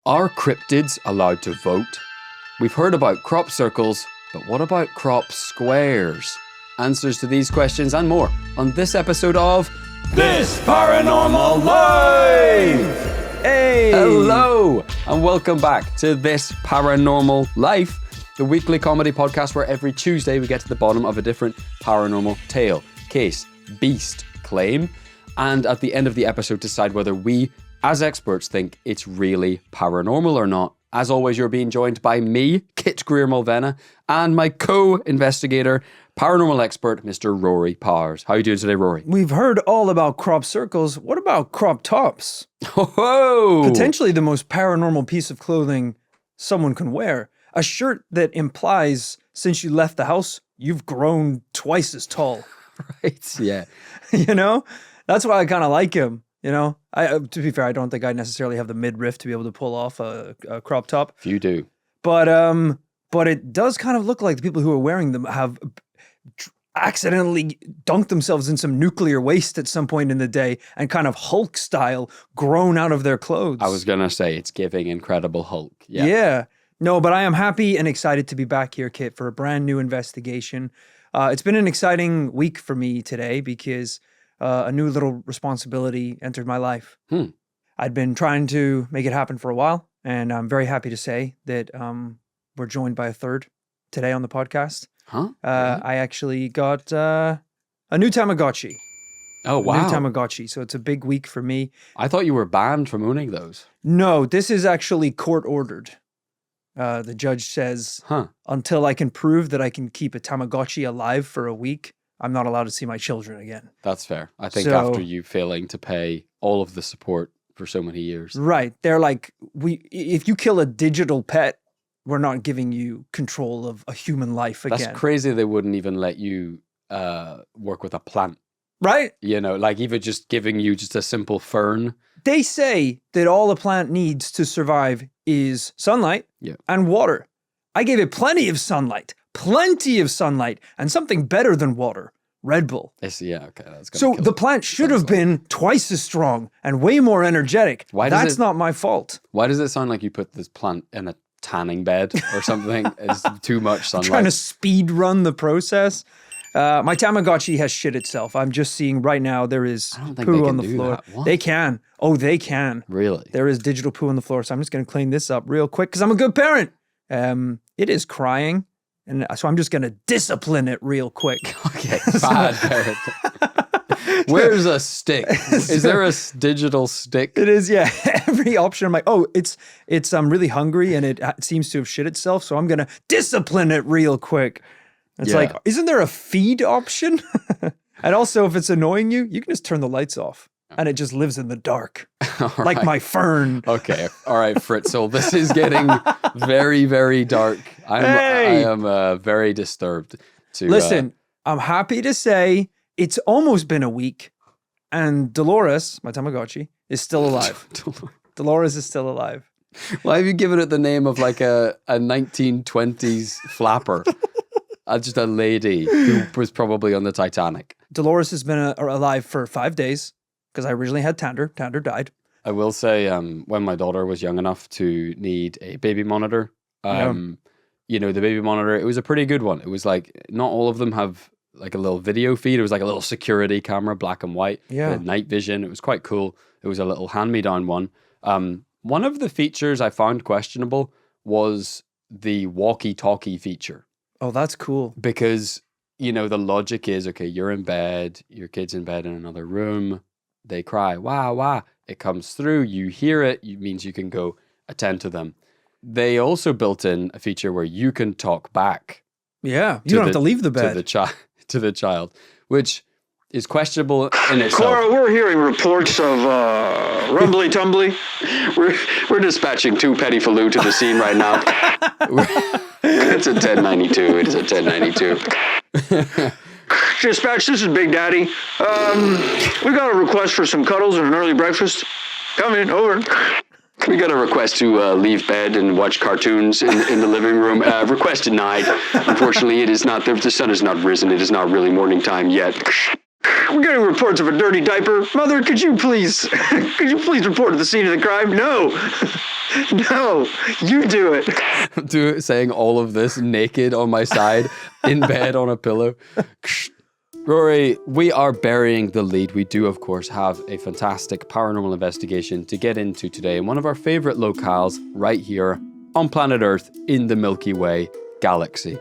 Are cryptids allowed to vote? We've heard about crop circles, but what about crop squares? Answers to these questions and more on this episode of This Paranormal Life! Hey! Hello, and welcome back to This Paranormal Life, the weekly comedy podcast where every Tuesday we get to the bottom of a different paranormal tale, case, beast, claim, and at the end of the episode decide whether we, as experts, think it's really paranormal or not. As always, you're being joined by me, Kit Greer-Mulvena, and my co-investigator, paranormal expert, Mr. Rory Powers. How are you doing today, Rory? We've heard all about crop circles. What about crop tops? Oh! Potentially the most paranormal piece of clothing someone can wear. A shirt that implies since you left the house, you've grown twice as tall. Right, yeah. You know? That's why I kind of like him. You know, to be fair, I don't think I necessarily have the midriff to be able to pull off a crop top. If you do. But it does kind of look like the people who are wearing them have accidentally dunked themselves in some nuclear waste at some point in the day and kind of Hulk style grown out of their clothes. I was going to say, it's giving Incredible Hulk. Yeah. Yeah. No, but I am happy and excited to be back here, Kit, for a brand new investigation. It's been an exciting week for me today because a new little responsibility entered my life. I'd been trying to make it happen for a while, and I'm very happy to say that we're joined by a third today on the podcast. Huh? I actually got a new Tamagotchi. Oh, wow. A new Tamagotchi, so it's a big week for me. I thought you were banned from owning those. No, this is actually court-ordered. The judge says, until I can prove that I can keep a Tamagotchi alive for a week, I'm not allowed to see my children again. That's fair. I think after you failing to pay all of the support for so many years. Right. They're like, if you kill a digital pet, we're not giving you control of a human life again. That's crazy they wouldn't even let you work with a plant. Right? You know, like even just giving you just a simple fern. They say that all a plant needs to survive is sunlight and water. I gave it plenty of sunlight, and something better than water, Red Bull. Yeah, okay. That's so the plant should have been twice as strong and way more energetic. That's not my fault. Why does it sound like you put this plant in a tanning bed or something? It's too much sunlight. Trying to speed run the process. My Tamagotchi has shit itself. I'm just seeing right now there is poo on the floor. They can. Oh, they can. Really? There is digital poo on the floor. So I'm just going to clean this up real quick because I'm a good parent. It is crying. And so I'm just going to discipline it real quick. Okay, bad parent. Where's a stick? Is there a digital stick? It is, yeah. Every option. I'm like, it's I'm really hungry and it seems to have shit itself. So I'm going to discipline it real quick. It's like, isn't there a feed option? And also, if it's annoying you, you can just turn the lights off and it just lives in the dark. Like my fern. Okay. All right, Fritzl. This is getting very, very dark. I am very disturbed. Listen, I'm happy to say it's almost been a week and Dolores, my Tamagotchi, is still alive. Dolores is still alive. Why have you given it the name of like a 1920s flapper? Just a lady who was probably on the Titanic. Dolores has been alive for 5 days because I originally had Tander. Tander died. I will say when my daughter was young enough to need a baby monitor, you know, the baby monitor, it was a pretty good one. It was like, not all of them have like a little video feed. It was like a little security camera, black and white, night vision. It was quite cool. It was a little hand-me-down one. One of the features I found questionable was the walkie-talkie feature. Oh, that's cool. Because, you know, the logic is, okay, you're in bed, your kid's in bed in another room, they cry, wah, wah. It comes through, you hear it, it means you can go attend to them. They also built in a feature where you can talk back. Yeah, you don't have to leave the bed. To the child, which is questionable in itself. Cora, we're hearing reports of rumbly-tumbly. We're dispatching 2 Petty Faloo to the scene right now. It's a 1092. It is a 1092. Dispatch, this is Big Daddy. We got a request for some cuddles and an early breakfast. Come in, over. We got a request to leave bed and watch cartoons in the living room. Request denied. Unfortunately, it is not. The sun has not risen. It is not really morning time yet. We're getting reports of a dirty diaper. Mother, could you please report to the scene of the crime? No. No, you do it. Saying all of this naked on my side, in bed on a pillow. Rory, we are burying the lead. We do, of course, have a fantastic paranormal investigation to get into today in one of our favorite locales right here on planet Earth in the Milky Way galaxy.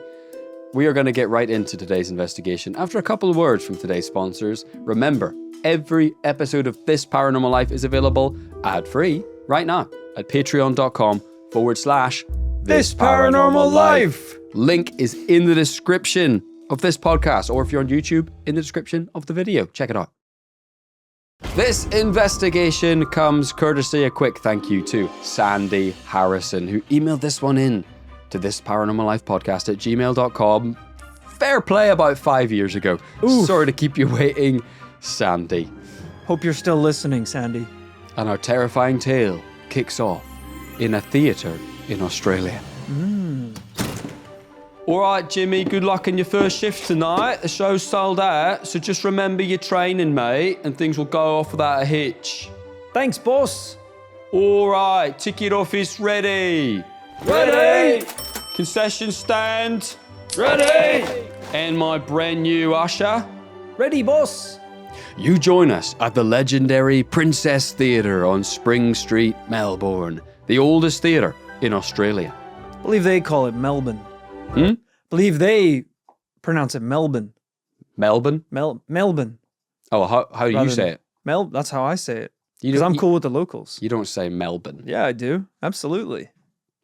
We are going to get right into today's investigation after a couple of words from today's sponsors. Remember, every episode of This Paranormal Life is available ad-free right now at patreon.com/This Paranormal Life. Link is in the description of this podcast, or if you're on YouTube, in the description of the video. Check it out. This investigation comes courtesy a quick thank you to Sandy Harrison, who emailed this one in to This Paranormal Life podcast at gmail.com. Fair play about 5 years ago. Oof. Sorry to keep you waiting, Sandy. Hope you're still listening, Sandy. And our terrifying tale kicks off in a theatre in Australia. All right, Jimmy, good luck in your first shift tonight. The show's sold out, so just remember your training, mate, and things will go off without a hitch. Thanks, boss. All right, ticket office ready. Ready! Concession stand. Ready! And my brand new usher. Ready, boss. You join us at the legendary Princess Theatre on Spring Street, Melbourne, the oldest theatre in Australia. I believe they call it Melbourne. Believe they pronounce it Melbourne. Melbourne? Melbourne. Oh, how do you say it? That's how I say it. Because I'm cool with the locals. You don't say Melbourne. Yeah, I do. Absolutely.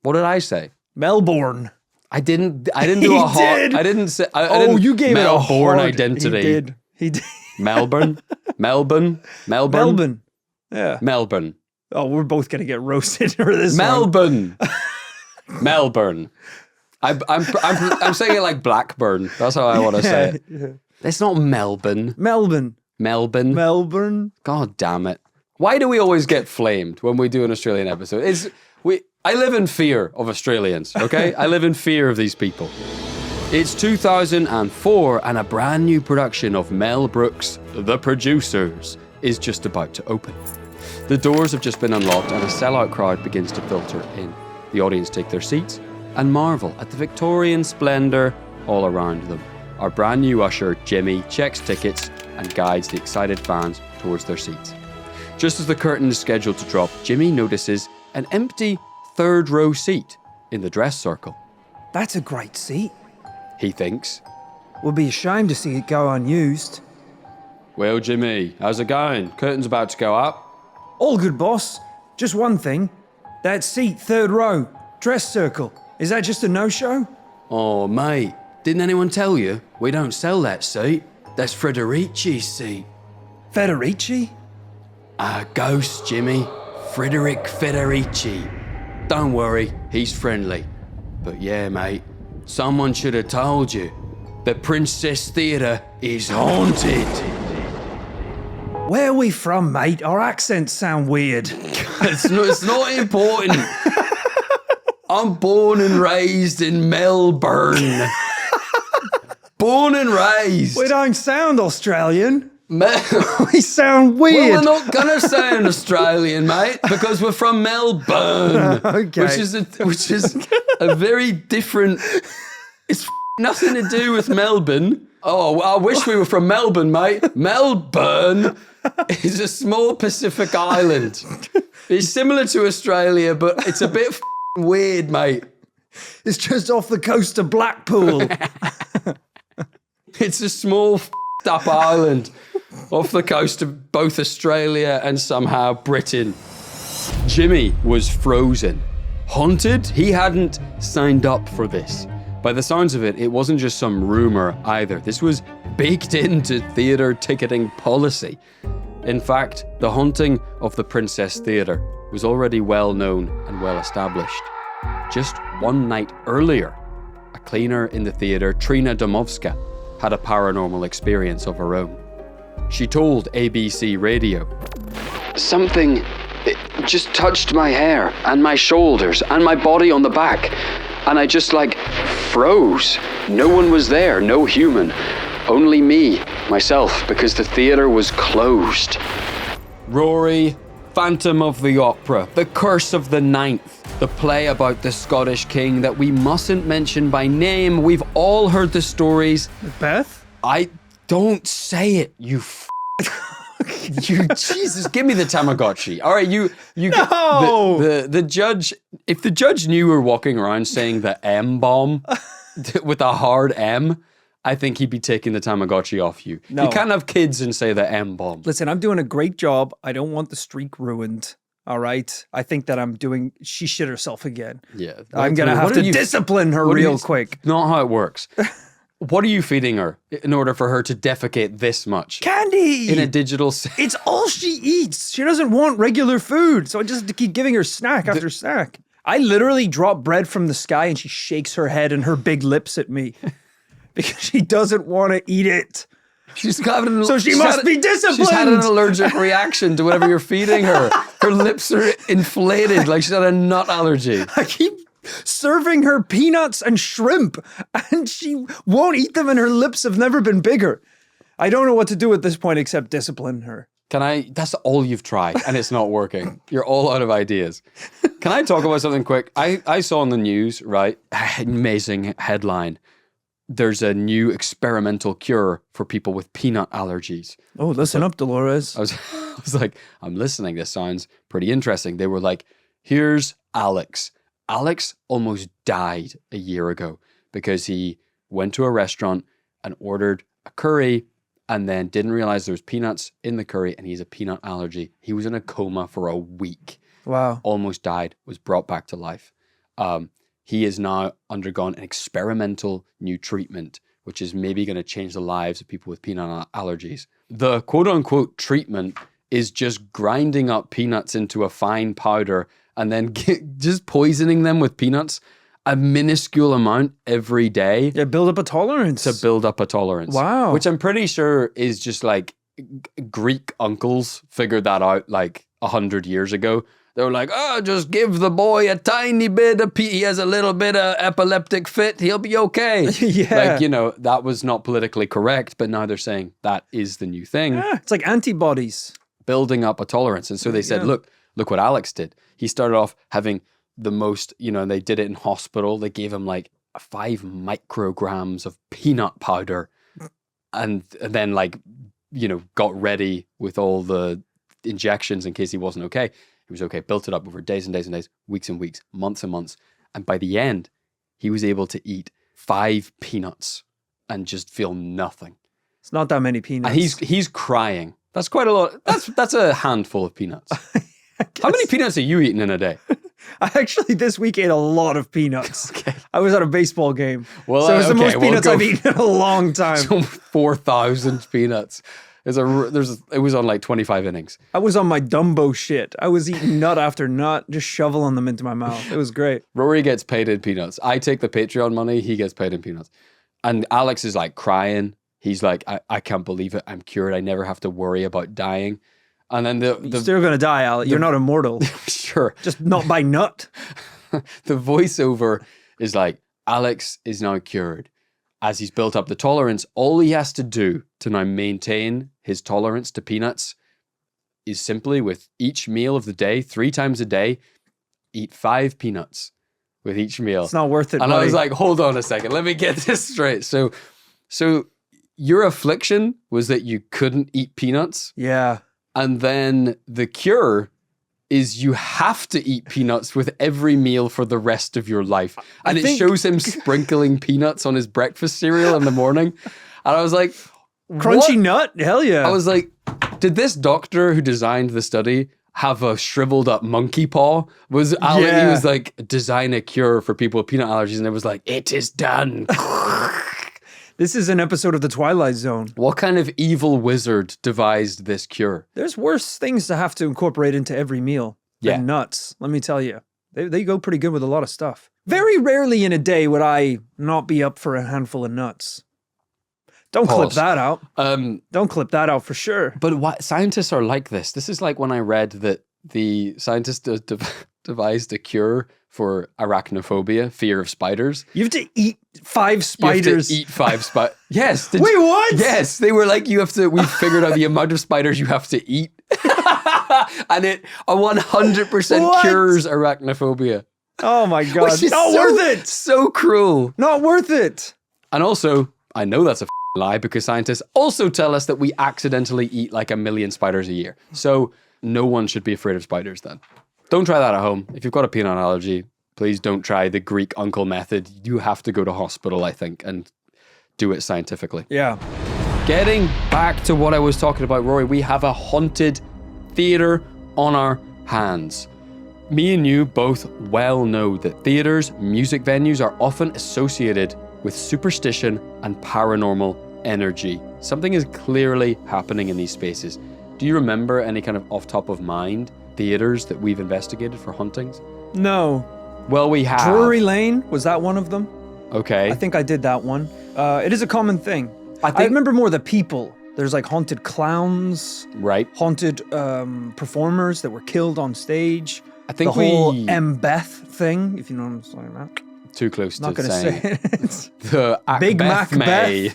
What did I say? Melbourne. I didn't do a hot. Did. I didn't say. You gave it a Melbourne hard identity. He did. Melbourne. Yeah. Melbourne. Oh, we're both gonna get roasted for this. Melbourne. Melbourne. I'm saying it like Blackburn. That's how I want to say it. Yeah. It's not Melbourne. Melbourne. God damn it. Why do we always get flamed when we do an Australian episode? I live in fear of Australians, okay? I live in fear of these people. It's 2004 and a brand new production of Mel Brooks' The Producers is just about to open. The doors have just been unlocked and a sellout crowd begins to filter in. The audience take their seats and marvel at the Victorian splendour all around them. Our brand new usher, Jimmy, checks tickets and guides the excited fans towards their seats. Just as the curtain is scheduled to drop, Jimmy notices an empty third row seat in the dress circle. That's a great seat. He thinks. Would be a shame to see it go unused. Well, Jimmy, how's it going? Curtain's about to go up. All good, boss. Just one thing. That seat, third row, dress circle. Is that just a no-show? Oh, mate, didn't anyone tell you? We don't sell that seat. That's Federici's seat. Federici? A ghost, Jimmy. Federici. Don't worry, he's friendly. But yeah, mate, someone should have told you. The Princess Theatre is haunted. Where are we from, mate? Our accents sound weird. It's not important. I'm born and raised in Melbourne. Born and raised. We don't sound Australian. We sound weird. Well, we're not gonna sound Australian, mate, because we're from Melbourne, okay. which is a very different. It's nothing to do with Melbourne. Oh, I wish we were from Melbourne, mate. Melbourne is a small Pacific island. It's similar to Australia, but it's a bit weird, mate. It's just off the coast of Blackpool. It's a small up island off the coast of both Australia and somehow Britain. Jimmy was frozen. Haunted? He hadn't signed up for this. By the sounds of it, it wasn't just some rumor either. This was baked into theatre ticketing policy. In fact, the haunting of the Princess Theatre was already well known and well established. Just one night earlier, a cleaner in the theatre, Trina Domovska, had a paranormal experience of her own. She told ABC Radio, Something just touched my hair and my shoulders and my body on the back, and I just froze. No one was there, no human, only me myself because the theater was closed. Rory, Phantom of the Opera, The Curse of the Ninth, the play about the Scottish king that we mustn't mention by name. We've all heard the stories. Beth? I don't say it, you you Jesus, give me the Tamagotchi. All right, you No! the judge, if the judge knew we were walking around saying the M bomb with a hard M, I think he'd be taking the Tamagotchi off you. No. You can't have kids and say the M bomb. Listen, I'm doing a great job. I don't want the streak ruined. All right. I think that she shit herself again. Yeah. I'm going to have to discipline her real quick. Not how it works. What are you feeding her in order for her to defecate this much? Candy! In a digital... It's all she eats. She doesn't want regular food. So I just have to keep giving her snack after snack. I literally drop bread from the sky and she shakes her head and her big lips at me because she doesn't want to eat it. She's having so she must be disciplined. She's had an allergic reaction to whatever you're feeding her. Her lips are inflated like she's had a nut allergy. I keep serving her peanuts and shrimp and she won't eat them and her lips have never been bigger. I don't know what to do at this point except discipline her. That's all you've tried and it's not working. You're all out of ideas. Can I talk about something quick? I saw on the news, right? Amazing headline. There's a new experimental cure for people with peanut allergies. Oh, listen up, Dolores. I was like, I'm listening. This sounds pretty interesting. They were like, here's Alex. Alex almost died a year ago because he went to a restaurant and ordered a curry and then didn't realize there was peanuts in the curry and he has a peanut allergy. He was in a coma for a week. Wow. Almost died, was brought back to life. He has now undergone an experimental new treatment, which is maybe going to change the lives of people with peanut allergies. The quote unquote treatment is just grinding up peanuts into a fine powder and then just poisoning them with peanuts a minuscule amount every day. Yeah, build up a tolerance. To build up a tolerance. Wow. Which I'm pretty sure is just like Greek uncles figured that out like 100 years ago. They were like, oh, just give the boy a tiny bit of he has a little bit of epileptic fit, he'll be okay. Yeah. Like, that was not politically correct, but now they're saying that is the new thing. Yeah, it's like antibodies. Building up a tolerance. And so they said, look what Alex did. He started off having the most, they did it in hospital. They gave him like 5 micrograms of peanut powder and then got ready with all the injections in case he wasn't okay. He was okay, built it up over days and days and days, weeks and weeks, months and months. And by the end, he was able to eat 5 peanuts and just feel nothing. It's not that many peanuts. And he's crying. That's quite a lot. That's a handful of peanuts. How many peanuts are you eating in a day? I actually this week ate a lot of peanuts. Okay. I was at a baseball game. Well, so it was the most peanuts I've eaten in a long time. So 4,000 peanuts. It was on like 25 innings. I was on my Dumbo shit. I was eating nut after nut, just shoveling them into my mouth. It was great. Rory gets paid in peanuts. I take the Patreon money. He gets paid in peanuts. And Alex is like crying. He's like, I can't believe it. I'm cured. I never have to worry about dying. And then You're still going to die, Alex. You're not immortal. Sure. Just not by nut. The voiceover is like, Alex is now cured. As he's built up the tolerance, all he has to do to now maintain his tolerance to peanuts is simply with each meal of the day, 3 times a day, eat 5 peanuts with each meal. It's not worth it, And buddy. I was like, hold on a second, let me get this straight. So your affliction was that you couldn't eat peanuts. Yeah. And then the cure is you have to eat peanuts with every meal for the rest of your life. And it shows him sprinkling peanuts on his breakfast cereal in the morning. And I was like, crunchy nut? Hell yeah. I was like, did this doctor who designed the study have a shriveled up monkey paw? He was like, design a cure for people with peanut allergies. And it was like, it is done. This is an episode of The Twilight Zone. What kind of evil wizard devised this cure? There's worse things to have to incorporate into every meal than nuts, let me tell you. They go pretty good with a lot of stuff. Very rarely in a day would I not be up for a handful of nuts. Don't clip that out. Don't clip that out for sure. But scientists are like this. This is like when I read that the scientists devised a cure for arachnophobia, fear of spiders. You have to eat 5 spiders. You have to eat 5 spiders. Yes. Wait, what? Yes. They were like, we figured out the amount of spiders you have to eat. And it 100% What? cures arachnophobia. Oh my God. Which is Not so- worth it. So cruel. Not worth it. And also, I know that's a lie because scientists also tell us that we accidentally eat like 1 million spiders a year. So no one should be afraid of spiders then. Don't try that at home. If you've got a peanut allergy, please don't try the Greek uncle method. You have to go to hospital, I think, and do it scientifically. Yeah. Getting back to what I was talking about, Rory, we have a haunted theater on our hands. Me and you both well know that theaters, music venues are often associated with superstition and paranormal energy. Something is clearly happening in these spaces. Do you remember any kind of off top of mind theaters that we've investigated for hauntings? No. Well, we have. Drury Lane, was that one of them? Okay. I think I did that one. It is a common thing. I I think- remember more the people. There's like haunted clowns, Right. haunted performers that were killed on stage. I think the whole we- Mbeth thing, if you know what I'm saying about. Too close Not to going to saying. say it. The Big May.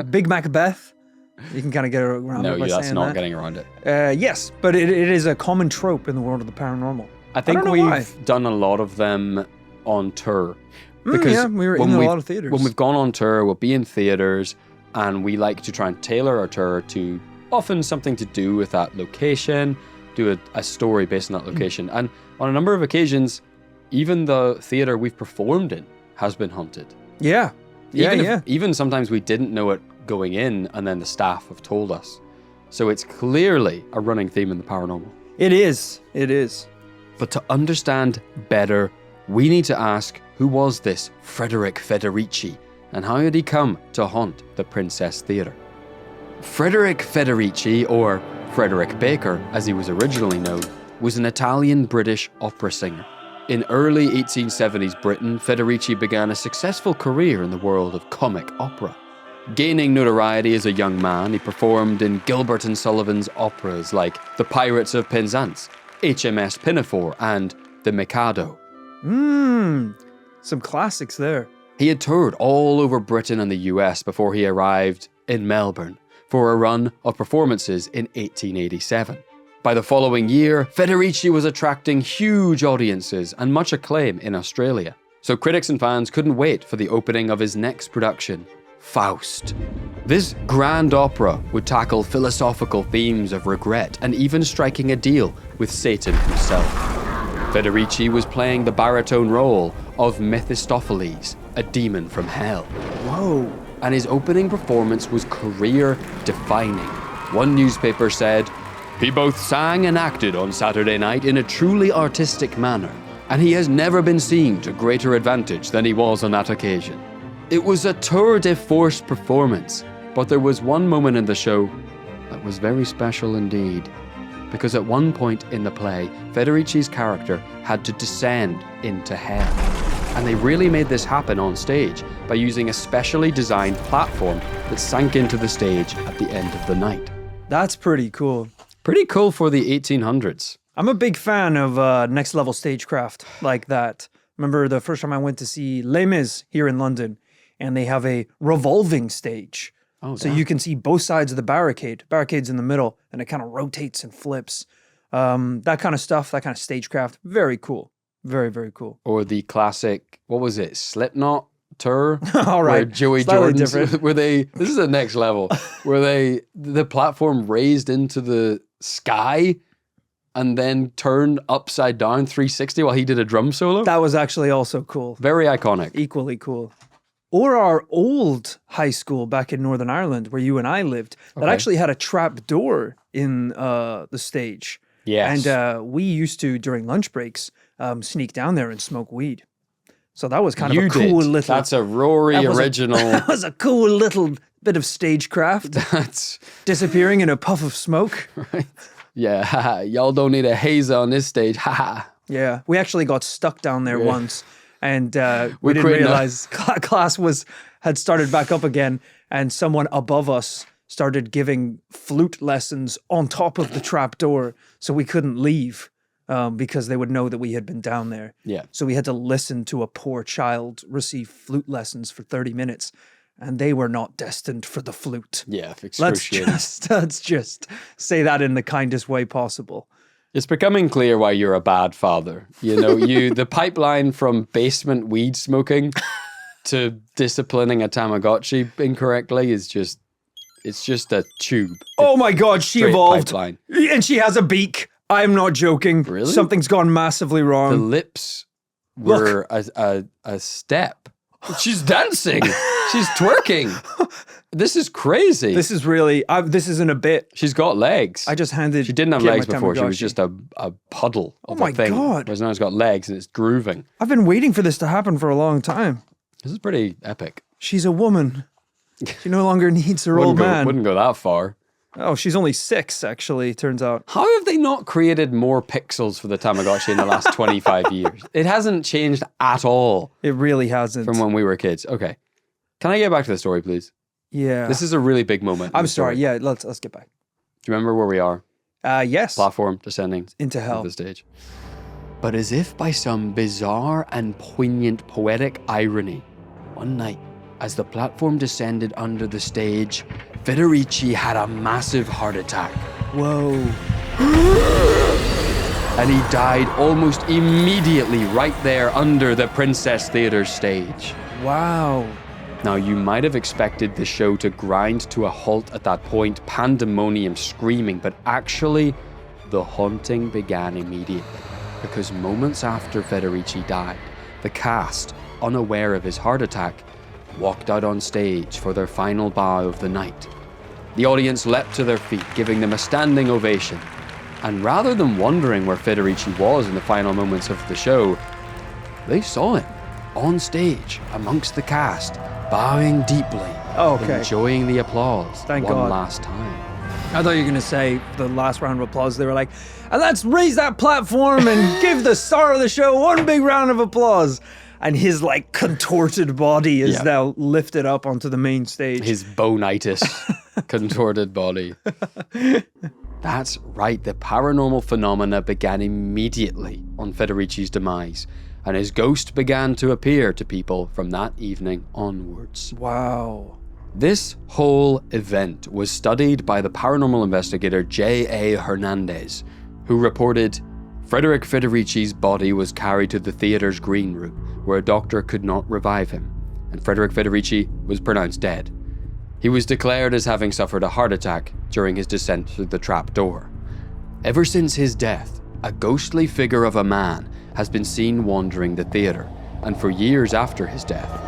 Big Macbeth. You can kind of get around No, it by that's saying not that. getting around it. Yes, but it is a common trope in the world of the paranormal. I think don't know we've why. done a lot of them on tour. Yeah, we were when in a we've- lot of theaters. When we've gone on tour, we'll be in theaters and we like to try and tailor our tour to often something to do with that location, do a story based on that location. And on a number of occasions, even the theater we've performed in has been haunted. Yeah. Even sometimes we didn't know it going in and then the staff have told us. So it's clearly a running theme in the paranormal. It is. It is. But to understand better, we need to ask, who was this Federici and how did he come to haunt the Princess Theatre? Frederick Federici, or Frederick Baker as he was originally known, was an Italian-British opera singer. In early 1870s Britain, Federici began a successful career in the world of comic opera. Gaining notoriety as a young man, he performed in Gilbert and Sullivan's operas like The Pirates of Penzance, HMS Pinafore, and The Mikado. Some classics there. He had toured all over Britain and the US before he arrived in Melbourne for a run of performances in 1887. By the following year, Federici was attracting huge audiences and much acclaim in Australia. So critics and fans couldn't wait for the opening of his next production, Faust. This grand opera would tackle philosophical themes of regret and even striking a deal with Satan himself. Federici was playing the baritone role of Mephistopheles, a demon from hell. Whoa. And his opening performance was career-defining. One newspaper said, "He both sang and acted on Saturday night in a truly artistic manner, and he has never been seen to greater advantage than he was on that occasion." It was a tour de force performance, but there was one moment in the show that was very special indeed. Because at one point in the play, Federici's character had to descend into hell. And they really made this happen on stage by using a specially designed platform that sank into the stage at the end of the night. That's pretty cool. Pretty cool for the 1800s. I'm a big fan of next level stagecraft like that. Remember the first time I went to see Les Mis here in London, and they have a revolving stage. So you can see both sides of the barricade's in the middle, and it kind of rotates and flips. That kind of stuff, that kind of stagecraft, very cool. Very, very cool. Or the classic, what was it, Slipknot tour? All right. Where Joey Slightly Jordan's, different. where this is the next level, where the platform raised into the sky and then turned upside down 360 while he did a drum solo. That was actually also cool. Very iconic. Equally cool. Or our old high school back in Northern Ireland where you and I lived that actually had a trap door in the stage. Yes. And we used to, during lunch breaks, sneak down there and smoke weed. So that was kind of a cool little... That's a Rory original. That was a cool little bit of stagecraft. That's... Disappearing in a puff of smoke. Right. Yeah, haha, y'all don't need a hazer on this stage, haha. Yeah, we actually got stuck down there once. And we We didn't quit now. realize class had started back up again, and someone above us started giving flute lessons on top of the trap door, so we couldn't leave. because they would know that we had been down there. Yeah. So we had to listen to a poor child receive flute lessons for 30 minutes, and they were not destined for the flute. Yeah, Let's excruciating. let's just say that in the kindest way possible. It's becoming clear why you're a bad father. You know, the pipeline from basement weed smoking to disciplining a Tamagotchi incorrectly is just, it's just a tube. Oh my God, she Straight evolved. pipeline. And she has a beak. I'm not joking. Really? Something's gone massively The wrong. lips were a step. She's dancing. She's twerking. This is crazy. This is really, this isn't a bit. She's got legs. I just handed She didn't have Kit legs my before. She was Tamagotchi. just a puddle of my a thing. God. Whereas now it's got legs and it's grooving. I've been waiting for this to happen for a long time. This is pretty epic. She's a woman. She no longer needs her old man. Wouldn't go that far. Oh, she's only 6, actually, turns out. How have they not created more pixels for the Tamagotchi in the last 25 years? It hasn't changed at all It really hasn't. from when we were kids. Okay. Can I get back to the story, please? Yeah. This is a really big moment. in I'm the sorry. story. Yeah, let's get back. Do you remember where we are? Yes. Platform descending Into hell. of the stage. But as if by some bizarre and poignant poetic irony, one night, as the platform descended under the stage, Federici had a massive heart attack. Whoa. And he died almost immediately right there under the Princess Theatre stage. Wow. Now, you might have expected the show to grind to a halt at that point, pandemonium screaming, but actually, the haunting began immediately. Because moments after Federici died, the cast, unaware of his heart attack, walked out on stage for their final bow of the night. The audience leapt to their feet, giving them a standing ovation. And rather than wondering where Federici was in the final moments of the show, they saw him on stage amongst the cast, bowing deeply, Oh, okay. enjoying the applause Thank one God. last time. I thought you were going to say the last round of applause. They were like, and let's raise that platform and give the star of the show one big round of applause. And his like contorted body is Yeah. now lifted up onto the main stage. His bonitis contorted body. That's right, the paranormal phenomena began immediately on Federici's demise, and his ghost began to appear to people from that evening onwards. Wow. This whole event was studied by the paranormal investigator J.A. Hernandez, who reported Frederick Federici's body was carried to the theatre's green room, where a doctor could not revive him, and Frederick Federici was pronounced dead. He was declared as having suffered a heart attack during his descent through the trap door. Ever since his death, a ghostly figure of a man has been seen wandering the theatre, and for years after his death.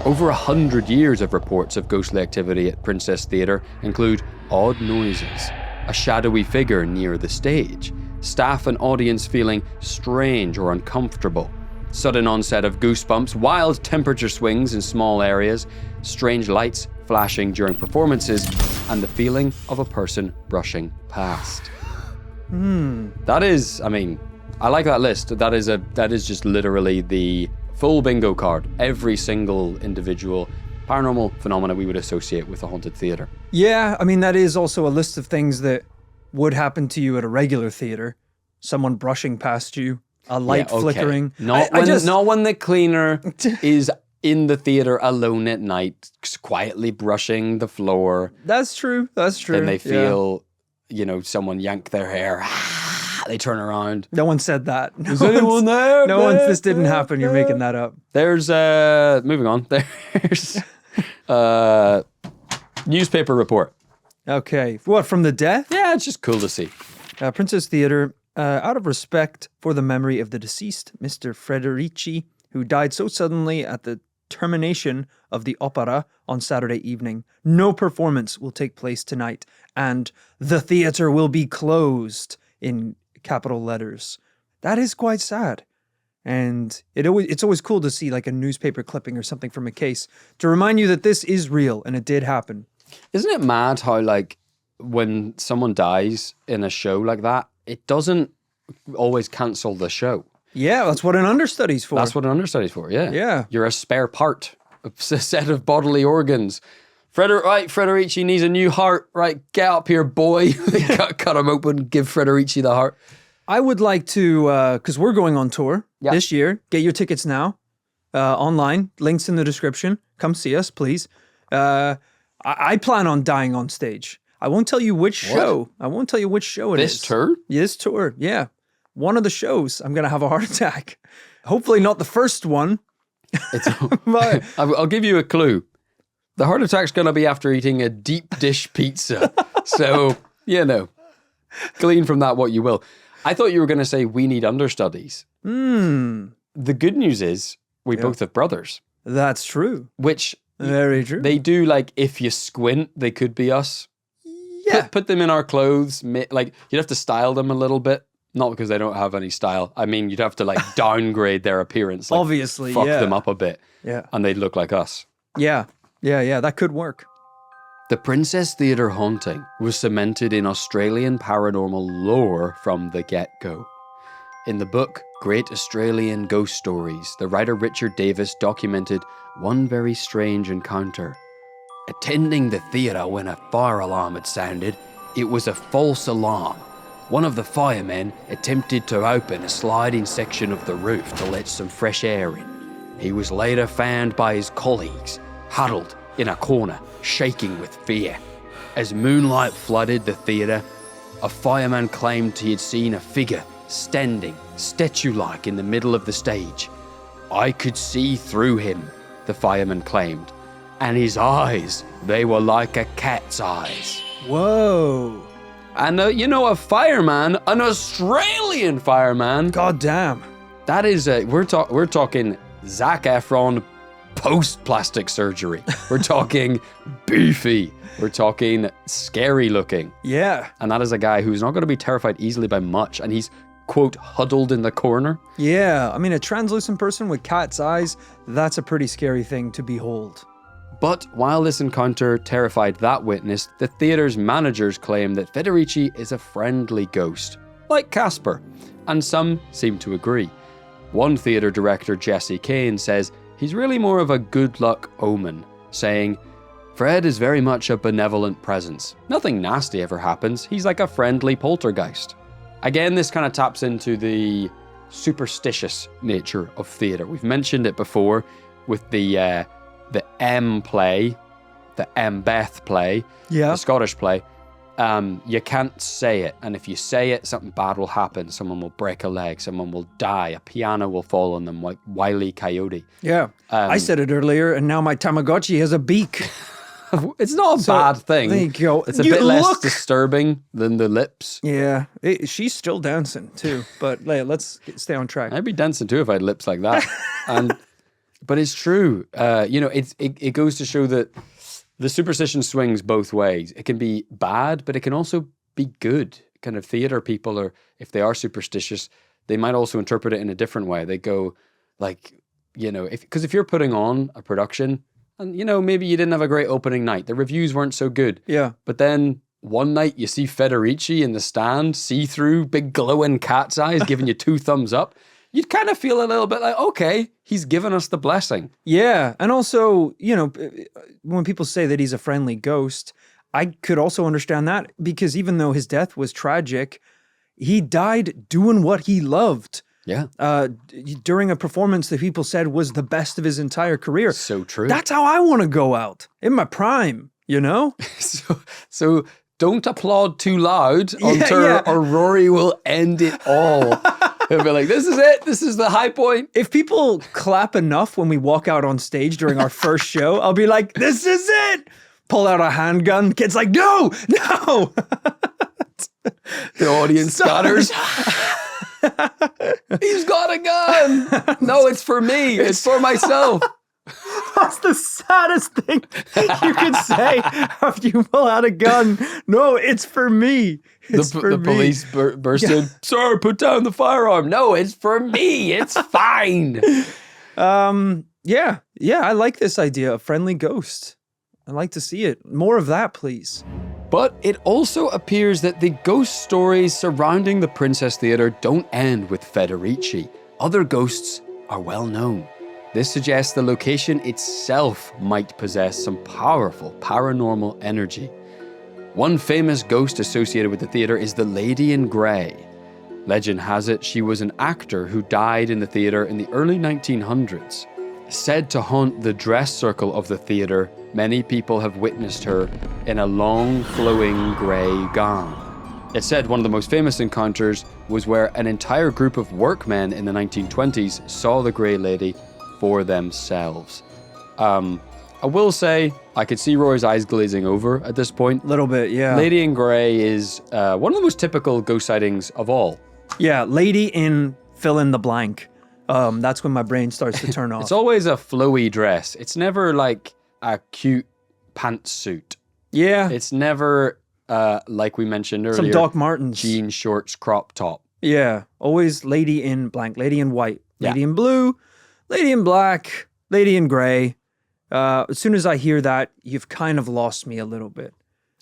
Over 100 years of reports of ghostly activity at Princess Theatre include odd noises, a shadowy figure near the stage, staff and audience feeling strange or uncomfortable, sudden onset of goosebumps, wild temperature swings in small areas, strange lights flashing during performances, and the feeling of a person brushing past. That is, I mean, I like that list. That is just literally the full bingo card. Every single individual paranormal phenomena we would associate with a haunted theater. Yeah, I mean, that is also a list of things that would happen to you at a regular theater. Someone brushing past you, a light Yeah, okay. flickering. Not when the cleaner is in the theater alone at night, quietly brushing the floor. That's true. That's true. And they Yeah. feel, someone yank their hair. They turn around. No one said that. No Is anyone one's- there? No one. This didn't happen. You're making that up. There's moving on. There's newspaper report. Okay. What, from the death? Yeah, it's just cool to see. Princess Theatre, out of respect for the memory of the deceased, Mr. Federici, who died so suddenly at the termination of the opera on Saturday evening, no performance will take place tonight, and the theatre will be closed in capital letters. That is quite sad. And it's always cool to see like a newspaper clipping or something from a case to remind you that this is real and it did happen. Isn't it mad how when someone dies in a show like that, it doesn't always cancel the show. Yeah, that's what an understudy's for. That's what an understudy's for, yeah. Yeah. You're a spare part, a set of bodily organs. Federici needs a new heart. Right, get up here, boy. cut him open, give Federici the heart. I would like to, because we're going on tour Yeah. this year. Get your tickets now online. Links in the description. Come see us, please. I plan on dying on stage. I won't tell you which show. I won't tell you which show it is. This tour? This tour, yeah. One of the shows, I'm going to have a heart attack. Hopefully not the first one. But I'll give you a clue. The heart attack's going to be after eating a deep dish pizza. So, glean from that what you will. I thought you were going to say we need understudies. The good news is we both have brothers. That's true. Which Very true. they do, like, if you squint, they could be us. Yeah. Put them in our clothes. Like, you'd have to style them a little bit. Not because they don't have any style. I mean, you'd have to, like, downgrade their appearance. Like, Obviously, fuck yeah. them up a bit. Yeah. And they'd look like us. Yeah. That could work. The Princess Theatre haunting was cemented in Australian paranormal lore from the get-go. In the book, Great Australian Ghost Stories, the writer Richard Davis documented one very strange encounter. Attending the theatre when a fire alarm had sounded, it was a false alarm. One of the firemen attempted to open a sliding section of the roof to let some fresh air in. He was later found by his colleagues, huddled in a corner, shaking with fear. As moonlight flooded the theatre, a fireman claimed he had seen a figure standing, statue-like, in the middle of the stage. I could see through him, the fireman claimed, and his eyes, they were like a cat's eyes. Whoa. And a fireman, an Australian fireman. God damn. That is we're talking Zac Efron post-plastic surgery. We're talking beefy. We're talking scary looking. Yeah. And that is a guy who's not going to be terrified easily by much. And he's, quote, huddled in the corner. Yeah. I mean, a translucent person with cat's eyes, that's a pretty scary thing to behold. But while this encounter terrified that witness, the theatre's managers claim that Federici is a friendly ghost, like Casper, and some seem to agree. One theatre director, Jesse Kane, says he's really more of a good luck omen, saying, Fred is very much a benevolent presence. Nothing nasty ever happens. He's like a friendly poltergeist. Again, this kind of taps into the superstitious nature of theatre. We've mentioned it before with the M play, the Mbeth play, the Scottish play. You can't say it, and if you say it, something bad will happen. Someone will break a leg, someone will die, a piano will fall on them like Wile E. Coyote. Yeah. I said it earlier, and now my Tamagotchi has a beak. It's not a bad thing. There you go. It's a bit less disturbing than the lips. Yeah. She's still dancing, too. But let's stay on track. I'd be dancing, too, if I had lips like that. But it's true. It goes to show that the superstition swings both ways. It can be bad, but it can also be good. Kind of theater people, or if they are superstitious, they might also interpret it in a different way. They go like, because if you're putting on a production and, maybe you didn't have a great opening night, the reviews weren't so good. Yeah. But then one night you see Federici in the stand, see-through, big glowing cat's eyes, giving you 2 thumbs up. You'd kind of feel a little bit like, okay, he's given us the blessing. Yeah. And also, when people say that he's a friendly ghost, I could also understand that, because even though his death was tragic, he died doing what he loved. Yeah. During a performance that people said was the best of his entire career. So true. That's how I want to go out, in my prime, So don't applaud too loud or Rory will end it all. He'll be like, this is it. This is the high point. If people clap enough when we walk out on stage during our first show, I'll be like, this is it. Pull out a handgun. Kid's like, no. The audience scatters. He's got a gun. No, it's for me. It's for myself. That's the saddest thing you could say after you pull out a gun. No, it's for me. The police burst in. Sir, put down the firearm. No, it's for me. It's fine. Yeah, I like this idea of friendly ghost. I'd like to see it. More of that, please. But it also appears that the ghost stories surrounding the Princess Theatre don't end with Federici. Other ghosts are well known. This suggests the location itself might possess some powerful paranormal energy. One famous ghost associated with the theatre is the Lady in Grey. Legend has it she was an actor who died in the theatre in the early 1900s. Said to haunt the dress circle of the theatre, many people have witnessed her in a long, flowing grey gown. It's said one of the most famous encounters was where an entire group of workmen in the 1920s saw the Grey Lady for themselves. I will say, I could see Rory's eyes glazing over at this point. A little bit, yeah. Lady in Grey is one of the most typical ghost sightings of all. Yeah, lady in fill in the blank. That's when my brain starts to turn off. It's always a flowy dress. It's never like a cute pantsuit. Yeah. It's never, like we mentioned earlier, some Doc Martens. jean shorts, crop top. Yeah, always lady in blank, lady in white, lady Yeah. in blue, lady in black, lady in gray. As soon as I hear that, you've kind of lost me a little bit.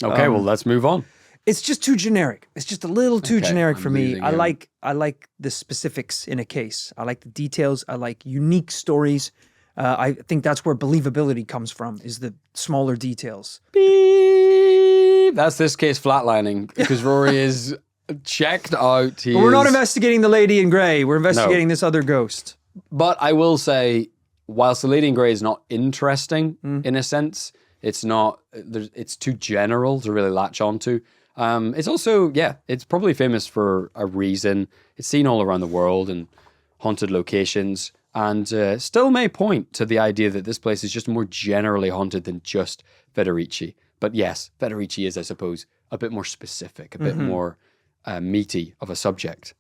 Okay, well, let's move on. It's just too generic. It's just a little too Okay, generic I'm for me. losing I you. like the specifics in a case. I like the details. I like unique stories. I think that's where believability comes from, is the smaller details. Beep. That's this case flatlining because Rory is checked out. But we're not investigating the lady in gray. We're investigating this other ghost. But I will say, whilst the Lady in Grey is not interesting in a sense, it's not. It's too general to really latch onto. It's also, it's probably famous for a reason. It's seen all around the world in haunted locations, and still may point to the idea that this place is just more generally haunted than just Federici. But yes, Federici is, I suppose, a bit more specific, a bit more meaty of a subject.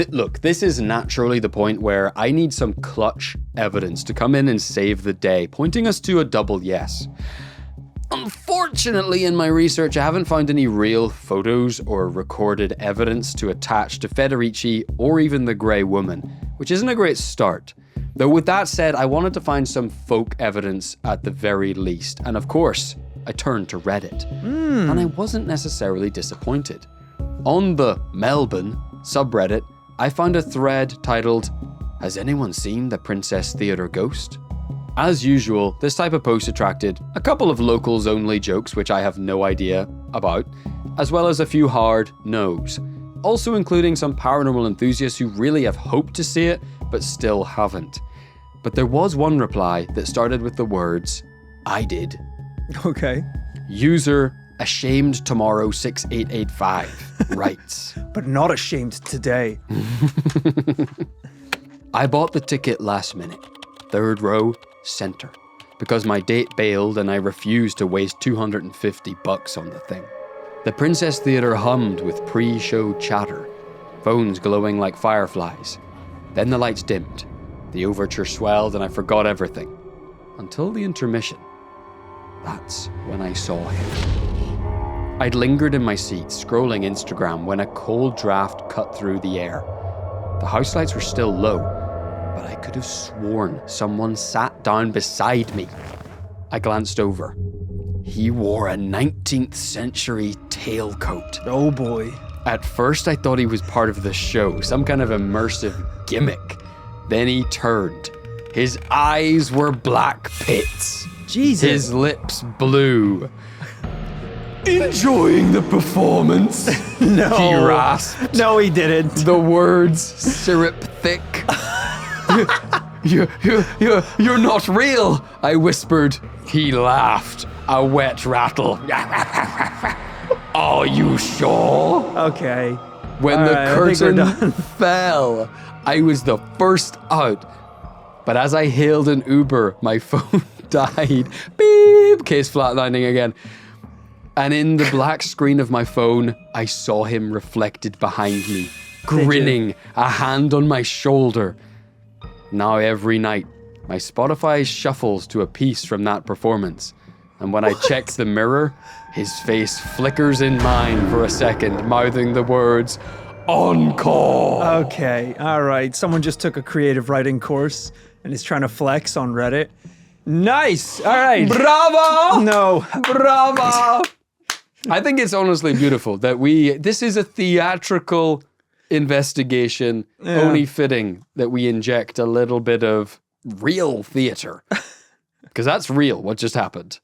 Look, this is naturally the point where I need some clutch evidence to come in and save the day, pointing us to a double yes. Unfortunately, in my research, I haven't found any real photos or recorded evidence to attach to Federici or even the Grey Woman, which isn't a great start. Though with that said, I wanted to find some folk evidence at the very least, and of course, I turned to Reddit. And I wasn't necessarily disappointed. On the Melbourne subreddit, I found a thread titled, "Has anyone seen the Princess Theatre Ghost?" As usual, this type of post attracted a couple of locals-only jokes which I have no idea about, as well as a few hard no's, also including some paranormal enthusiasts who really have hoped to see it, but still haven't. But there was one reply that started with the words, "I did." Okay. User Ashamed Tomorrow 6885 writes, But not ashamed today. "I bought the ticket last minute, third row, center, because my date bailed and I refused to waste $250 on the thing. The Princess Theatre hummed with pre-show chatter, phones glowing like fireflies. Then the lights dimmed, the overture swelled and I forgot everything. Until the intermission. That's when I saw him. I'd lingered in my seat, scrolling Instagram, when a cold draft cut through the air. The house lights were still low, but I could have sworn someone sat down beside me. I glanced over. He wore a 19th century tailcoat. Oh boy. At first I thought he was part of the show, some kind of immersive gimmick. Then he turned. His eyes were black pits. Jesus. His lips blue. Enjoying the performance? No. He rasped. No, he didn't. The words syrup thick. You're not real, I whispered. He laughed, a wet rattle. Are you sure? Okay. When All the right, I think we're curtain fell, I was the first out. But as I hailed an Uber, my phone died. Beep! Case flatlining again. And in the black screen of my phone, I saw him reflected behind me, grinning, a hand on my shoulder. Now every night, my Spotify shuffles to a piece from that performance. And when I check the mirror, his face flickers in mine for a second, mouthing the words, "Encore!" Okay. All right. Someone just took a creative writing course and is trying to flex on Reddit. Nice. All right. Bravo! No. Bravo! I think it's honestly beautiful that this is a theatrical investigation, only fitting that we inject a little bit of real theater. Because that's real, what just happened,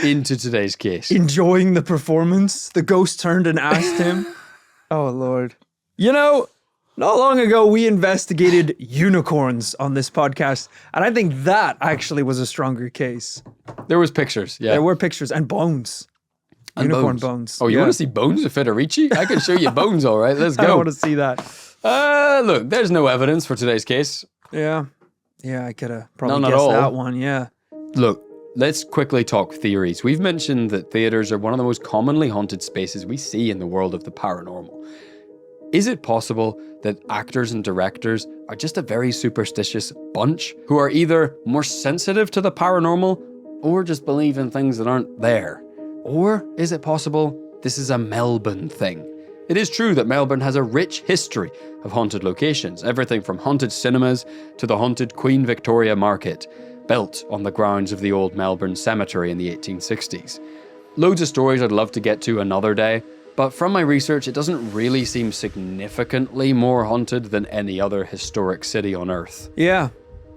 into today's case. Enjoying the performance. The ghost turned and asked him. Oh, Lord. You know, not long ago, we investigated unicorns on this podcast, and I think that actually was a stronger case. There was pictures, yeah. There were pictures and bones. And Unicorn bones. Oh, you want to see bones of Federici? I can show you bones, all right. Let's I go. want to see that. Look, there's no evidence for today's case. Yeah. Yeah, I could have probably None at guessed all. that one, yeah. Look, let's quickly talk theories. We've mentioned that theaters are one of the most commonly haunted spaces we see in the world of the paranormal. Is it possible that actors and directors are just a very superstitious bunch who are either more sensitive to the paranormal or just believe in things that aren't there? Or is it possible this is a Melbourne thing? It is true that Melbourne has a rich history of haunted locations, everything from haunted cinemas to the haunted Queen Victoria Market, built on the grounds of the old Melbourne Cemetery in the 1860s. Loads of stories I'd love to get to another day, but from my research, it doesn't really seem significantly more haunted than any other historic city on Earth. Yeah.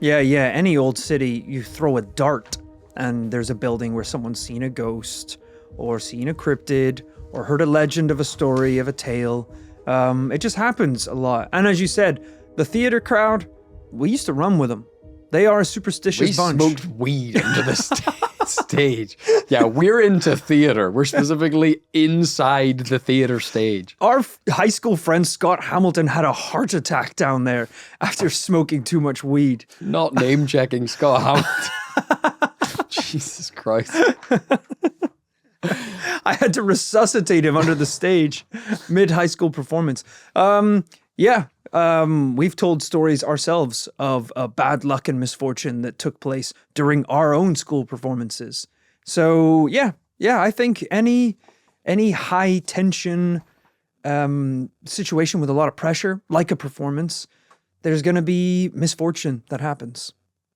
Any old city, you throw a dart and there's a building where someone's seen a ghost or seen a cryptid or heard a legend of a story, of a tale. It just happens a lot. And as you said, the theater crowd, we used to run with them. They are a superstitious bunch. We smoked weed under the stage. Yeah, we're into theater. We're specifically inside the theater stage. Our high school friend Scott Hamilton had a heart attack down there after smoking too much weed. Not name checking Scott Hamilton. Jesus Christ. I had to resuscitate him under the stage mid-high school performance. We've told stories ourselves of bad luck and misfortune that took place during our own school performances. So I think any high tension situation with a lot of pressure, like a performance, there's going to be misfortune that happens.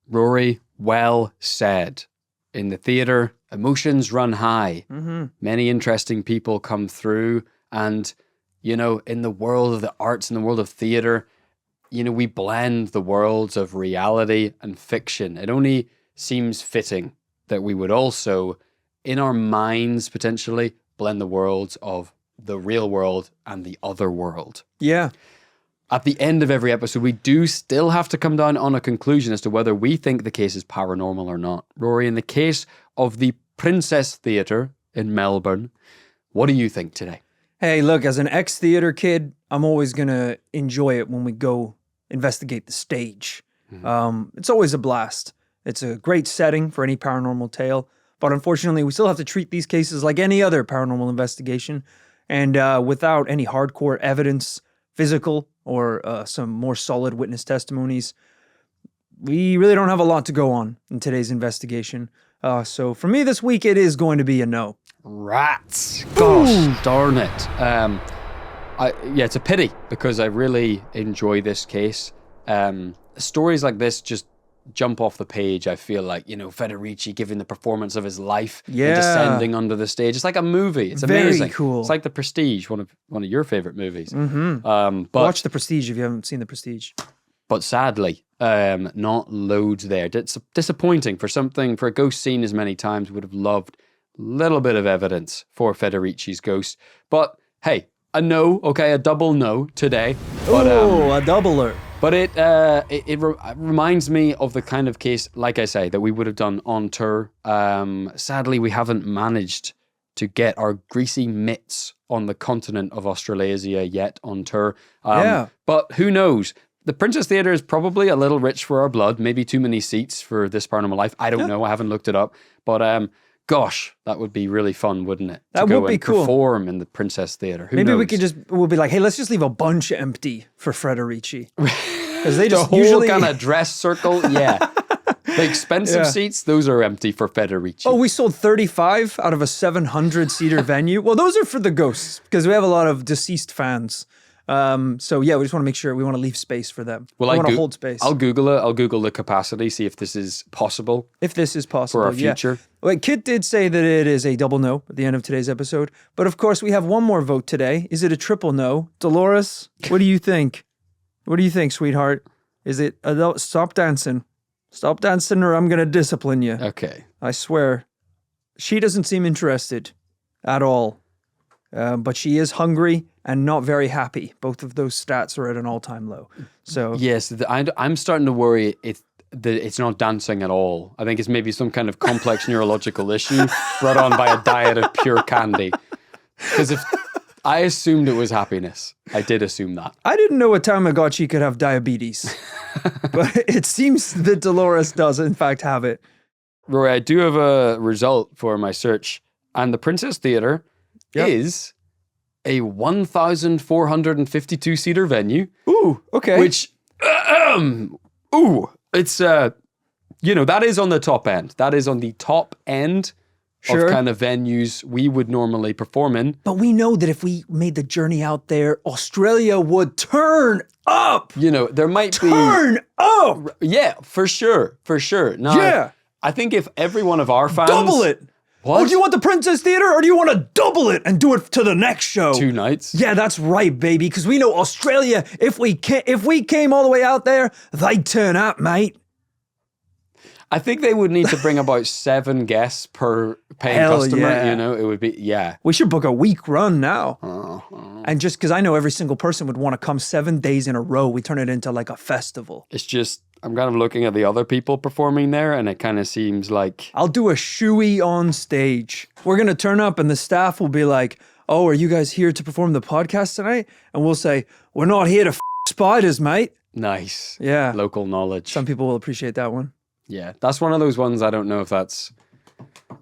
Rory, well said. In the theater, emotions run high. Mm-hmm. Many interesting people come through, and in the world of the arts, in the world of theater, we blend the worlds of reality and fiction. It only seems fitting that we would also, in our minds, potentially blend the worlds of the real world and the other world. Yeah. At the end of every episode, we do still have to come down on a conclusion as to whether we think the case is paranormal or not. Rory, in the case of the Princess Theatre in Melbourne, what do you think today? Hey, look, as an ex-theater kid, I'm always going to enjoy it when we go investigate the stage. Mm-hmm. It's always a blast. It's a great setting for any paranormal tale. But unfortunately, we still have to treat these cases like any other paranormal investigation. And without any hardcore evidence, physical or some more solid witness testimonies, we really don't have a lot to go on in today's investigation. So for me this week, it is going to be a no. Rats. Gosh darn it. It's a pity because I really enjoy this case. Stories like this just jump off the page. I feel like, Federici giving the performance of his life and descending onto the stage. It's like a movie. It's amazing. Very cool. It's like The Prestige, one of your favorite movies. Mm-hmm. Watch The Prestige if you haven't seen The Prestige. But sadly, not loads there. It's disappointing for a ghost seen as many times. Would have loved a little bit of evidence for Federici's ghost. But hey, a double no today. But, a doubler. But it reminds me of the kind of case, like I say, that we would have done on tour. Sadly, we haven't managed to get our greasy mitts on the continent of Australasia yet on tour. But who knows? The Princess Theatre is probably a little rich for our blood. Maybe too many seats for This Paranormal Life. I don't know. I haven't looked it up. But gosh, that would be really fun, wouldn't it? That would be cool. Perform in the Princess Theatre. Who Maybe knows? we'll be like, hey, let's just leave a bunch empty for Federici. Because they just the whole usually kind of dress circle, yeah. The expensive seats, those are empty for Federici. Oh, we sold 35 out of a 700-seater venue. Well, those are for the ghosts because we have a lot of deceased fans. We just want to make sure we want to leave space for them. Well, we want to hold space. I'll Google it. I'll Google the capacity, see if this is possible. If this is possible for our future. Yeah. Well, Kit did say that it is a double no at the end of today's episode. But of course, we have one more vote today. Is it a triple no? Dolores, what do you think? What do you think, sweetheart? Is it stop dancing? Stop dancing or I'm going to discipline you. Okay. I swear. She doesn't seem interested at all. but she is hungry and not very happy. Both of those stats are at an all-time low. So Yes, I'm starting to worry it's not dancing at all. I think it's maybe some kind of complex neurological issue brought on by a diet of pure candy. Because if I assumed it was happiness, I did assume that. I didn't know a Tamagotchi could have diabetes, but it seems that Dolores does in fact have it. Rory, I do have a result for my search, and the Princess Theatre is a 1,452-seater venue. Ooh, okay. Which, it's, that is on the top end. That is on the top end of kind of venues we would normally perform in. But we know that if we made the journey out there, Australia would turn up. There might be... Turn up! Yeah, for sure. Now, I think if every one of our fans... Double it! What? Oh, do you want the Princess Theatre or do you want to double it and do it to the next show? 2 nights? Yeah, that's right, baby. Because we know Australia, if we came all the way out there, they'd turn up, mate. I think they would need to bring about 7 guests per paying customer. Yeah. It would be, We should book a week run now. And just because I know every single person would want to come 7 days in a row, we turn it into like a festival. It's just, I'm kind of looking at the other people performing there, and it kind of seems like... I'll do a shoey on stage. We're going to turn up and the staff will be like, oh, are you guys here to perform the podcast tonight? And we'll say, we're not here to spiders, mate. Nice. Yeah. Local knowledge. Some people will appreciate that one. Yeah, that's one of those ones I don't know if that's...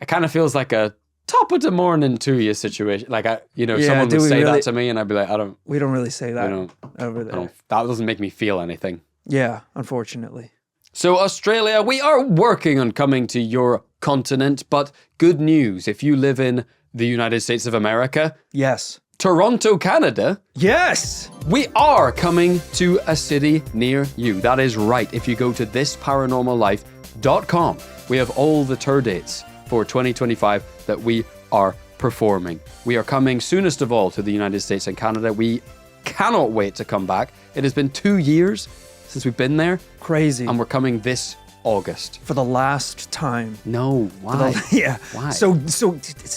It kind of feels like a top of the morning to you situation. Like, someone would say that to me and I'd be like, We don't really say that over there. That doesn't make me feel anything. Yeah, unfortunately. So Australia, we are working on coming to your continent, but good news, if you live in the United States of America... Yes. Toronto, Canada... Yes! We are coming to a city near you. That is right. If you go to thisparanormallife.com, we have all the tour dates for 2025 that we are performing. We are coming soonest of all to the United States and Canada. We cannot wait to come back. It has been 2 years since we've been there. Crazy. And we're coming this August. For the last time. No, why? Yeah. Why? So it's a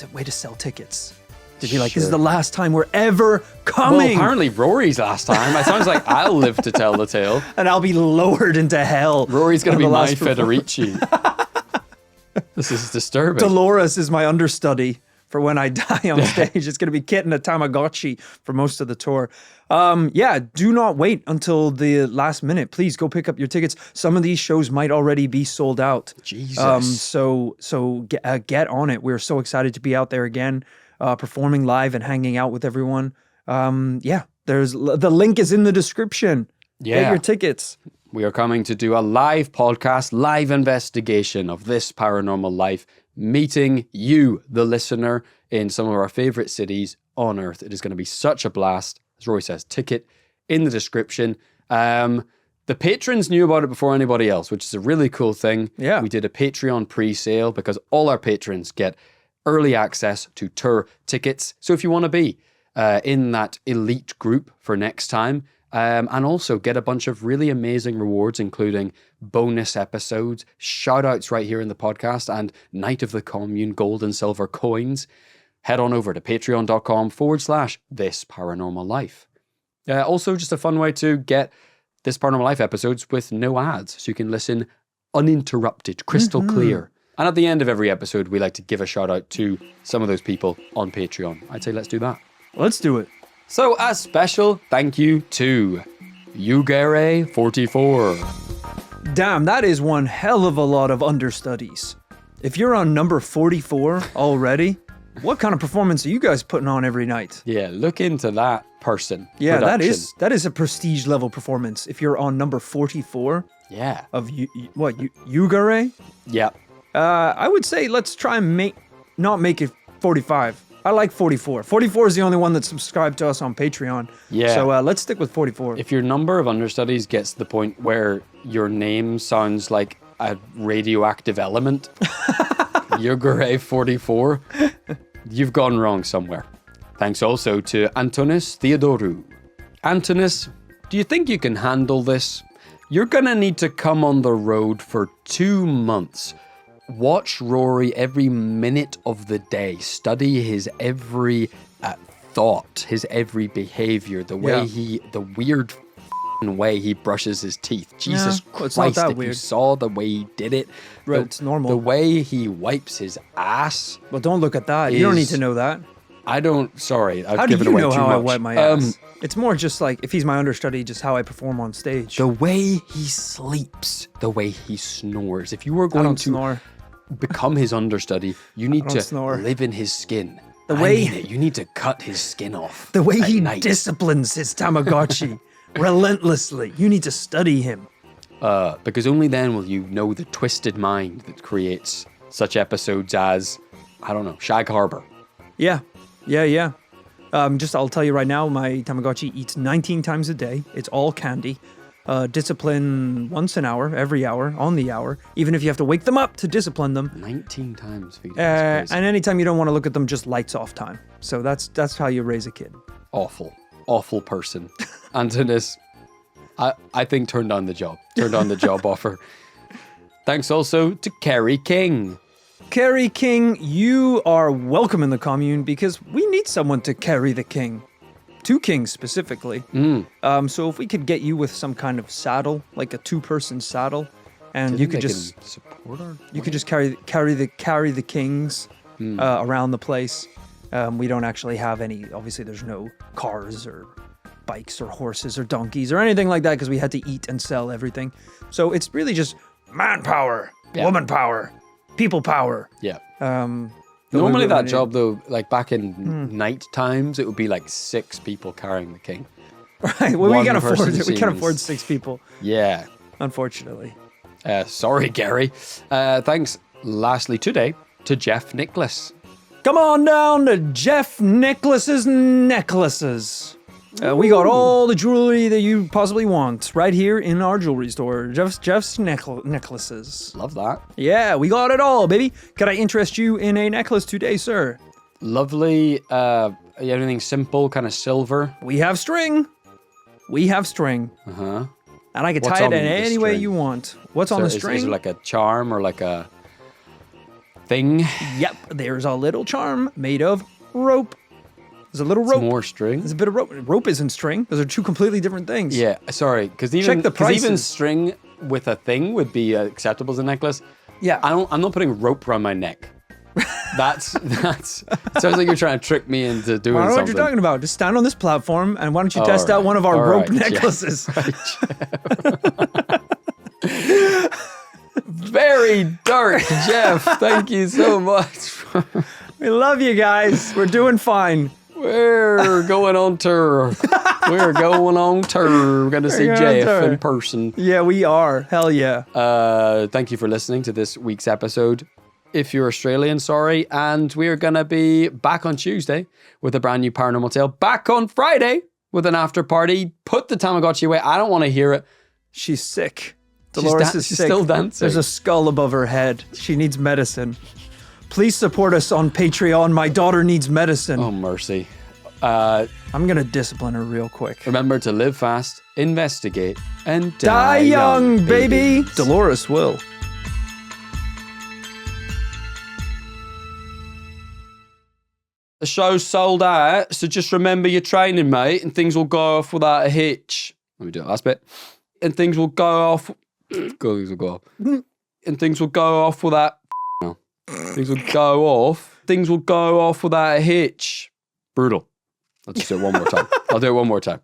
way to sell tickets. To be like, this is the last time we're ever coming. Well, apparently Rory's last time. It sounds like I'll live to tell the tale. And I'll be lowered into hell. Rory's going to be my Federici. This is disturbing. Dolores is my understudy for when I die on stage. It's going to be Kit and a Tamagotchi for most of the tour. Do not wait until the last minute. Please go pick up your tickets. Some of these shows might already be sold out. Jesus. So get on it. We're so excited to be out there again. Performing live and hanging out with everyone. The link is in the description. Yeah. Get your tickets. We are coming to do a live podcast, live investigation of This Paranormal Life, meeting you, the listener, in some of our favorite cities on Earth. It is going to be such a blast. As Rory says, ticket in the description. The patrons knew about it before anybody else, which is a really cool thing. Yeah. We did a Patreon pre-sale because all our patrons get early access to tour tickets. So if you want to be in that elite group for next time, and also get a bunch of really amazing rewards, including bonus episodes, shout-outs right here in the podcast, and Night of the Commune gold and silver coins, head on over to patreon.com/This Paranormal Life. Also, just a fun way to get This Paranormal Life episodes with no ads, so you can listen uninterrupted, crystal clear. And at the end of every episode, we like to give a shout out to some of those people on Patreon. I'd say let's do that. Let's do it. So a special thank you to Ugare44. Damn, that is one hell of a lot of understudies. If you're on number 44 already, what kind of performance are you guys putting on every night? Yeah, look into that person. Yeah, production. that is a prestige level performance. If you're on number 44 Yeah. of Ugare? Yeah. I would say let's try and not make it 45. I like 44. 44 is the only one that's subscribed to us on Patreon. Yeah. So let's stick with 44. If your number of understudies gets to the point where your name sounds like a radioactive element, Ugare44, you've gone wrong somewhere. Thanks also to Antonis Theodorou. Antonis, do you think you can handle this? You're gonna need to come on the road for 2 months. Watch Rory every minute of the day. Study his every thought, his every behavior, the way the weird way he brushes his teeth. Jesus well, it's not Christ, that if you weird. saw the way he did it. Right, it's normal. The way he wipes his ass. Well, don't look at that. You don't need to know that. Sorry, I've How do given you away know too how much. I wipe my ass? It's more just like, if he's my understudy, just how I perform on stage. The way he sleeps, the way he snores. If you were I going don't to snore. become his understudy, you need to snore. live in his skin. The way- I mean it. You need to cut his skin off. The way at he night. disciplines his Tamagotchi relentlessly. You need to study him. Because only then will you know the twisted mind that creates such episodes as, I don't know, Shag Harbor. Yeah. I'll tell you right now, my Tamagotchi eats 19 times a day. It's all candy. Discipline once an hour, every hour, on the hour, even if you have to wake them up to discipline them. 19 times feeding. And anytime you don't want to look at them, just lights off time. So that's how you raise a kid. Awful person. Antonis, I think turned down the job offer. Thanks also to Kerry King. Kerry King, you are welcome in the commune because we need someone to carry the king. 2 kings specifically. So if we could get you with some kind of saddle, like a 2-person saddle, and you could just support our. you could just carry the kings around the place. We don't actually have any. Obviously, there's no cars or bikes or horses or donkeys or anything like that because we had to eat and sell everything. So it's really just manpower, woman power, people power. Yeah. that Normally we that need. job though, like back in night times, it would be like 6 people carrying the king. Right. Well, we One can't afford person it. We can't seems- afford 6 people, Yeah. unfortunately. Sorry, Gary. Thanks. Lastly today to Jeff Nicholas. Come on down to Jeff Nicholas's Necklaces. We got all the jewelry that you possibly want right here in our jewelry store. Jeff's Necklaces. Love that. Yeah, we got it all, baby. Could I interest you in a necklace today, sir? Lovely. Everything simple, kind of silver. We have string. Uh-huh. And I can What's tie it on in the any way string? you want. What's on the string? Is it like a charm or like a thing? Yep, there's a little charm made of rope. There's a little rope. More string? There's a bit of rope. Rope isn't string. Those are 2 completely different things. Yeah, sorry, because Check the even prices. string with a thing would be acceptable as a necklace. Yeah. I'm not putting rope around my neck. That's sounds like you're trying to trick me into doing I don't know something. what you're talking about. Just stand on this platform and why don't you test All out right. one of our All rope right, Jeff. necklaces? Very dark, Jeff. Thank you so much. We love you guys. We're doing fine. We're going on tour. We're going on tour. We're going to see going on Jeff tour. in person. Yeah, we are. Hell yeah. Thank you for listening to this week's episode. If you're Australian, sorry. And we're going to be back on Tuesday with a brand new Paranormal Tale. Back on Friday with an after party. Put the Tamagotchi away. I don't want to hear it. She's sick. Dolores is she's sick. still dancing. There's a skull above her head. She needs medicine. Please support us on Patreon. My daughter needs medicine. Oh, mercy. I'm going to discipline her real quick. Remember to live fast, investigate, and Die young, baby. Dolores will. The show's sold out, so just remember your training, mate, and things will go off without a hitch. Let me do the last bit. And things will go off. Things will go off. And things will go off without. No. Things will go off. Things will go off without a hitch. Brutal. Let's just do it one more time. I'll do it one more time.